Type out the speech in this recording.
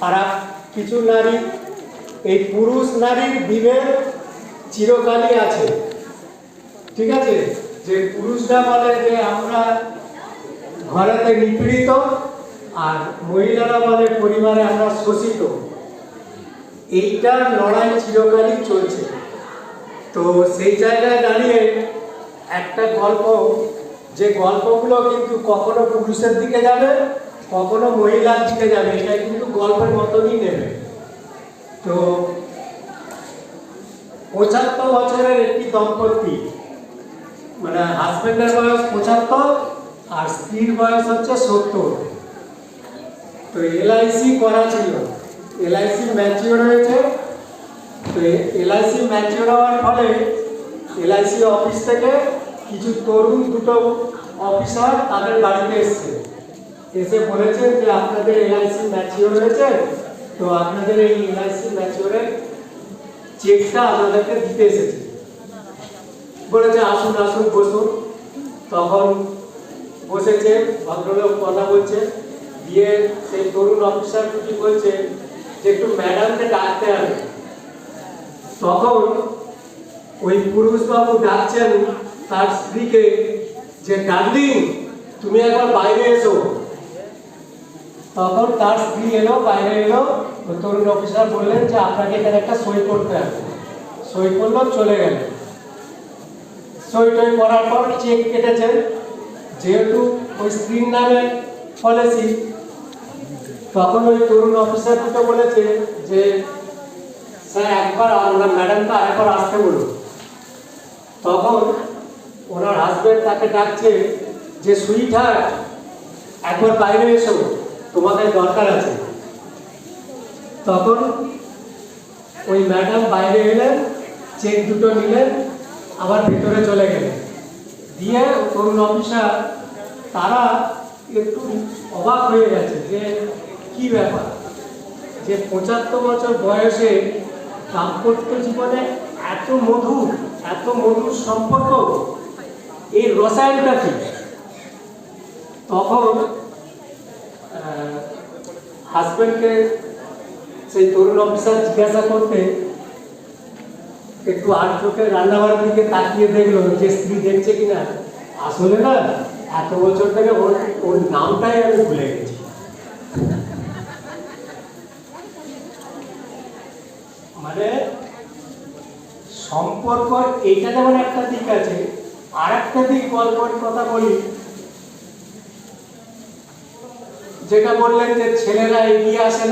আর কিছু নারী এই পুরুষ নারীর বিভেদ চিরকালই আছে, ঠিক আছে। যে পুরুষরা বলে যে আমরা ঘরেতে নিপীড়িত, আর মহিলারা বলে পরিবারে আমরা শোষিত। এইটার লড়াই চিরকালই চলছে। তো সেই জায়গায় দাঁড়িয়ে একটা গল্প, যে গল্পগুলো কিন্তু কখনো পুরুষের দিকে যাবে, কখনো মহিলার দিকে যাবে, এটা কিন্তু গল্পের মতনই নেবে। তো 75 বছরের একটি দম্পতি, মানে হাজবেন্ডের বয়স 75 আর স্ত্রীর বয়স হচ্ছে 70। তো এলআইসি করা ছিল, এলআইসি ম্যাচিওর হয়েছে। তো এলআইসি ম্যাচিওর হওয়ার ফলে এলআইসি অফিস থেকে কিছু তরুণ দুটো অফিসার তাদের বাড়িতে এসে বলেছেন যে আপনাদের এলআইসি ম্যাচিওর হয়েছে, তো আপনাদের এই এলআইসি ম্যাচিওরের চেকটা আপনাদেরকে দিতে এসেছে। বলেছে আসুন আসুন বসুন। তখন বসেছে, ভদ্রলোক কথা বলছে, দিয়ে সেই তরুণ অফিসার কি বলছে যে একটু ম্যাডামকে ডাকতে হবে। তখন ওই পুরুষবাবু ডাকছেন তার স্ত্রীকে যে ডার্লিং তুমি একবার বাইরে এসো। তখন তার স্ত্রী এলো, বাইরে এলো। তরুণ অফিসার বললেন যে আপনাকে এখানে একটা সই করতে হবে। সই করলো, চলে গেল। সই টই করার পর চেক কেটেছেন, যেহেতু ওই স্ত্রীর নামে পলিসি। তখন ওই তরুণ অফিসার দুটো বলেছে যে স্যার একবার আমরা ম্যাডামকে আরেকবার আসতে বলুন। তখন ওনার হাজবেন্ড তাকে ডাকছে যে সুইটহার্ট একবার বাইরে এসো, তোমাদের দরকার আছে। তখন ওই ম্যাডাম বাইরে এলেন, চেক দুটো নিলেন, আবার ভেতরে চলে গেলেন। দিয়ে তরুণ অফিসার তারা একটু অবাক হয়ে গেছে যে কি ব্যাপার, যে 75 বছর বয়সে দাম্পত্য জীবনে এত মধুর সম্পর্ক, এই রসায়নটা কি। তখন হাজবেন্ডকে সেই তরুণ অফিসার জিজ্ঞাসা করতে একটু আর চোখে রান্নাঘরের দিকে তাকিয়ে দেখলো যে স্ত্রী দেখছে কিনা। আসলে না, এত বছর থেকে ওর নামটাই আমি ভুলে গেছি। মানে সম্পর্ক এইটা যেমন একটা দিক আছে, আর একটা দিক গল্পের কথা বলি, যেটা বললেন যে ছেলেরা এগিয়ে আসে না।